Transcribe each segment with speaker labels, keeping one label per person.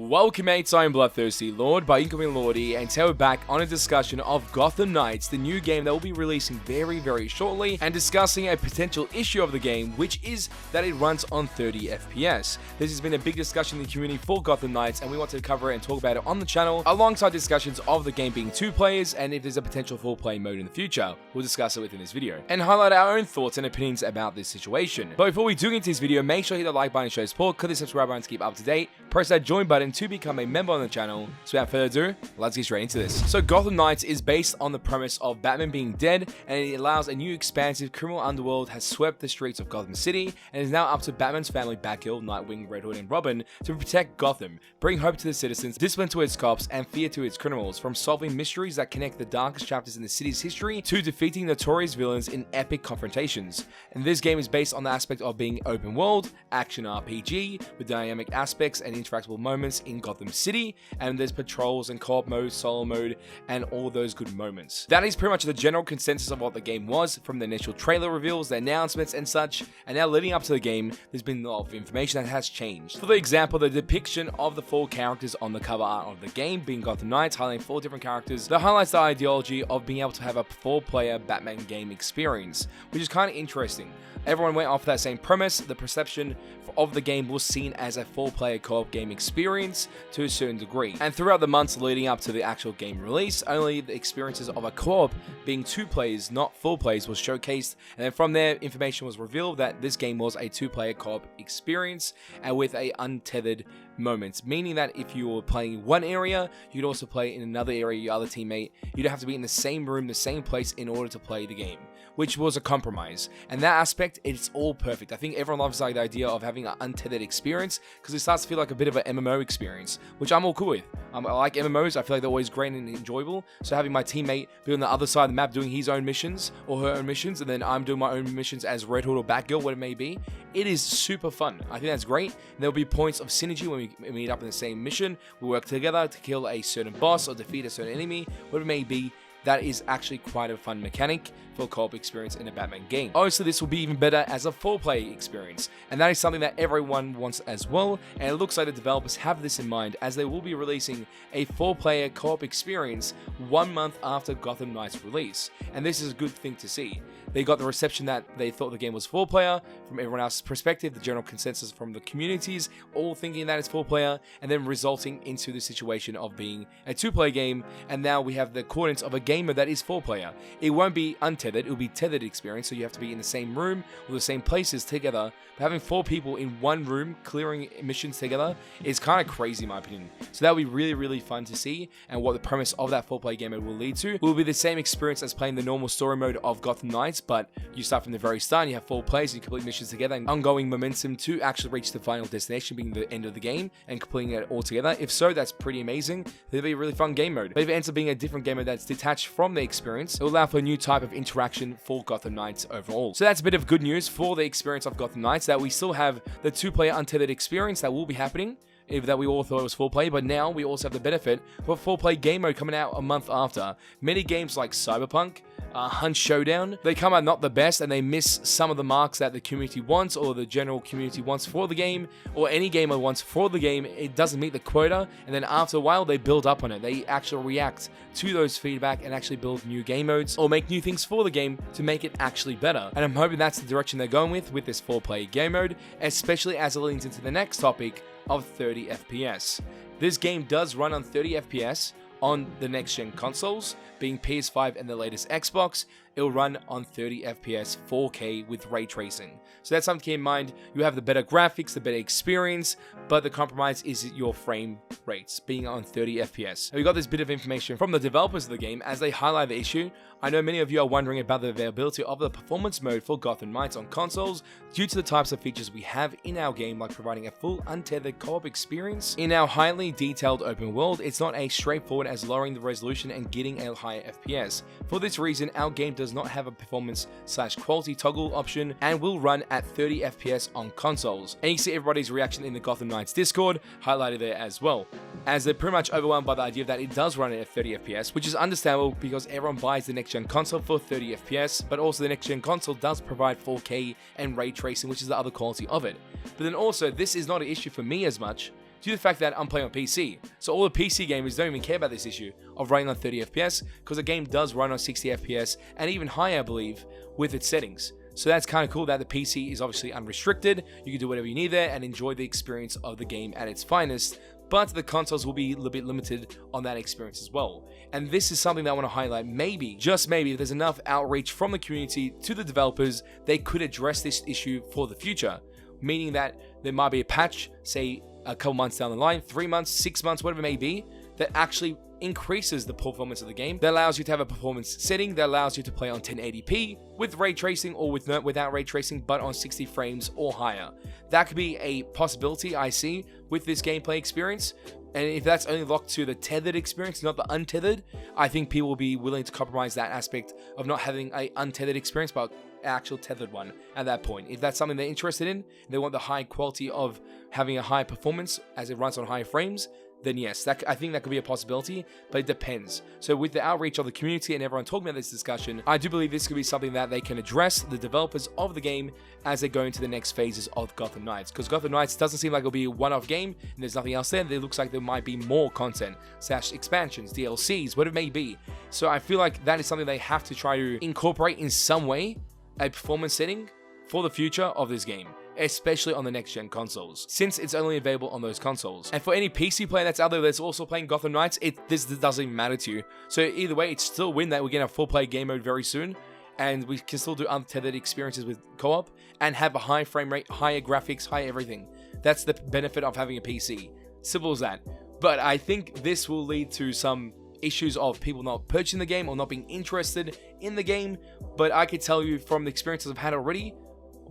Speaker 1: Welcome mates, I'm BloodThirstyLord by Incoming Lordy, and today we're back on a discussion of Gotham Knights, the new game that will be releasing very shortly, and discussing a potential issue of the game, which is that it runs on 30 FPS. This has been a big discussion in the community for Gotham Knights, and we wanted to cover it and talk about it on the channel, alongside discussions of the game being 2 players, and if there's a potential 4-player mode in the future. We'll discuss it within this video, and highlight our own thoughts and opinions about this situation. But before we do get into this video, make sure you hit the like button and show support, click the subscribe button to keep up to date, press that join button to become a member on the channel. So without further ado, let's get straight into this. So Gotham Knights is based on the premise of Batman being dead, and it allows a new expansive criminal underworld has swept the streets of Gotham City, and is now up to Batman's family Batgirl, Nightwing, Red Hood, and Robin to protect Gotham, bring hope to the citizens, discipline to its cops, and fear to its criminals, from solving mysteries that connect the darkest chapters in the city's history to defeating notorious villains in epic confrontations. And this game is based on the aspect of being open world, action RPG, with dynamic aspects and interactable moments in Gotham City, and there's patrols and co-op mode, solo mode, and all those good moments. That is pretty much the general consensus of what the game was from the initial trailer reveals, the announcements and such, and now leading up to the game, there's been a lot of information that has changed. For the example, the depiction of the 4 characters on the cover art of the game, being Gotham Knights, highlighting 4 different characters, that highlights the ideology of being able to have a 4-player Batman game experience, which is kind of interesting. Everyone went off that same premise. The perception of the game was seen as a 4-player co-op game experience to a certain degree. And throughout the months leading up to the actual game release, only the experiences of a co-op being 2 players, not 4 players, was showcased. And then from there, information was revealed that this game was a 2-player co-op experience, and with a untethered moments, meaning that if you were playing one area, you'd also play in another area, your other teammate. You don't have to be in the same room, the same place in order to play the game, which was a compromise. And that aspect, it's all perfect. I think everyone loves like the idea of having an untethered experience, because it starts to feel like a bit of an MMO experience, which I'm all cool with. I like MMOs. I feel like they're always great and enjoyable. So having my teammate be on the other side of the map doing his own missions or her own missions, and then I'm doing my own missions as Red Hood or Batgirl, what it may be, it is super fun. I think that's great. And there'll be points of synergy when we meet up in the same mission. We work together to kill a certain boss or defeat a certain enemy, whatever it may be. That is actually quite a fun mechanic for a co-op experience in a Batman game. Obviously, this will be even better as a 4-player experience, and that is something that everyone wants as well, and it looks like the developers have this in mind, as they will be releasing a 4-player co-op experience 1 month after Gotham Knights release, and this is a good thing to see. They got the reception that they thought the game was 4-player, from everyone else's perspective, the general consensus from the communities, all thinking that it's 4-player, and then resulting into the situation of being a 2-player game, and now we have the accordance of a gamer that is 4-player. It won't be untethered, it will be tethered experience, so you have to be in the same room or the same places together. But having 4 people in one room clearing missions together is kind of crazy in my opinion. So that will be really fun to see, and what the premise of that 4-player game mode will lead to will be the same experience as playing the normal story mode of Gotham Knights, but you start from the very start and you have 4 players, you complete missions together, and ongoing momentum to actually reach the final destination being the end of the game and completing it all together. If so, that's pretty amazing. It'll be a really fun game mode. But if it ends up being a different game mode that's detached from the experience, it will allow for a new type of interaction for Gotham Knights overall. So that's a bit of good news for the experience of Gotham Knights, that we still have the 2-player untethered experience that will be happening, that we all thought it was 4-player, but now we also have the benefit of a 4-player game mode coming out a month after. Many games like Cyberpunk, Hunt Showdown, they come out not the best, and they miss some of the marks that the community wants, or the general community wants for the game, or any gamer wants for the game. It doesn't meet the quota, and then after a while they build up on it. They actually react to those feedback and actually build new game modes or make new things for the game to make it actually better. And I'm hoping that's the direction they're going with this 4-player game mode, especially as it leans into the next topic of 30 FPS. This game does run on 30 FPS on the next-gen consoles, being PS5 and the latest Xbox. It'll run on 30 FPS 4K with ray tracing. So that's something to keep in mind. You have the better graphics, the better experience, but the compromise is your frame rates being on 30 FPS. Now, we got this bit of information from the developers of the game as they highlight the issue. I know many of you are wondering about the availability of the performance mode for Gotham Knights on consoles due to the types of features we have in our game, like providing a full untethered co-op experience. In our highly detailed open world, it's not as straightforward as lowering the resolution and getting a higher FPS. For this reason, our game does not have a performance/quality toggle option and will run at 30 FPS on consoles. And you see everybody's reaction in the Gotham Knights Discord highlighted there as well, as they're pretty much overwhelmed by the idea that it does run at 30 FPS, which is understandable because everyone buys the next-gen console for 30 FPS, but also the next-gen console does provide 4K and ray tracing, which is the other quality of it. But then also, this is not an issue for me as much, due to the fact that I'm playing on PC. So all the PC gamers don't even care about this issue of running on 30 FPS, because the game does run on 60 FPS and even higher, I believe, with its settings. So that's kind of cool that the PC is obviously unrestricted. You can do whatever you need there and enjoy the experience of the game at its finest, but the consoles will be a little bit limited on that experience as well. And this is something that I want to highlight. Maybe, just maybe, if there's enough outreach from the community to the developers, they could address this issue for the future. Meaning that there might be a patch, say a couple months down the line, 3 months, 6 months, whatever it may be, that actually increases the performance of the game, that allows you to have a performance setting that allows you to play on 1080p with ray tracing, or without ray tracing but on 60 frames or higher. That could be a possibility I see with this gameplay experience. And if that's only locked to the tethered experience, not the untethered, I think people will be willing to compromise that aspect of not having an untethered experience but actual tethered one at that point. If that's something they're interested in, they want the high quality of having a high performance as it runs on high frames, then yes, I think that could be a possibility, but it depends. So with the outreach of the community and everyone talking about this discussion, I do believe this could be something that they can address, the developers of the game, as they go into the next phases of Gotham Knights. Because Gotham Knights doesn't seem like it'll be a one-off game, and there's nothing else there. It looks like there might be more content, / expansions, DLCs, whatever it may be. So I feel like that is something they have to try to incorporate in some way, a performance setting for the future of this game, especially on the next-gen consoles, since it's only available on those consoles. And for any PC player that's out there that's also playing Gotham Knights, this doesn't even matter to you. So either way, it's still a win that we're getting a full-play game mode very soon, and we can still do untethered experiences with co-op, and have a high frame rate, higher graphics, higher everything. That's the benefit of having a PC. Simple as that. But I think this will lead to some issues of people not purchasing the game or not being interested in the game. But I could tell you from the experiences I've had already,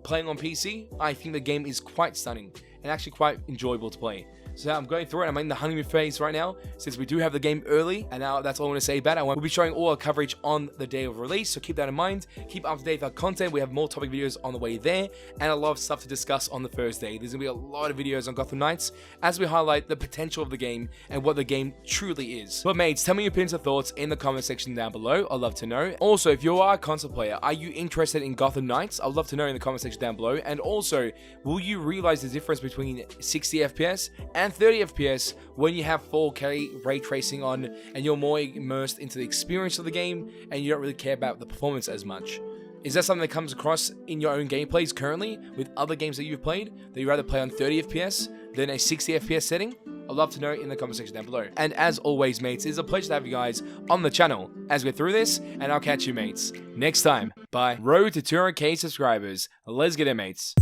Speaker 1: playing on PC, I think the game is quite stunning and actually quite enjoyable to play. So I'm going through it. I'm in the honeymoon phase right now, since we do have the game early, and now that's all I want to say about it. We'll be showing all our coverage on the day of release, so keep that in mind. Keep up to date with our content. We have more topic videos on the way there, and a lot of stuff to discuss on the Thursday. There's going to be a lot of videos on Gotham Knights as we highlight the potential of the game and what the game truly is. But mates, tell me your opinions and thoughts in the comment section down below. I'd love to know. Also, if you are a console player, are you interested in Gotham Knights? I'd love to know in the comment section down below. And also, will you realize the difference between 60 FPS and 30 FPS when you have 4K ray tracing on and you're more immersed into the experience of the game and you don't really care about the performance as much? Is that something that comes across in your own gameplays currently with other games that you've played, that you rather play on 30 FPS than a 60 FPS setting? I'd love to know in the comment section down below. And as always, mates, it's a pleasure to have you guys on the channel as we're through this, and I'll catch you, mates, next time. Bye. Road to 200k subscribers. Let's get it, mates.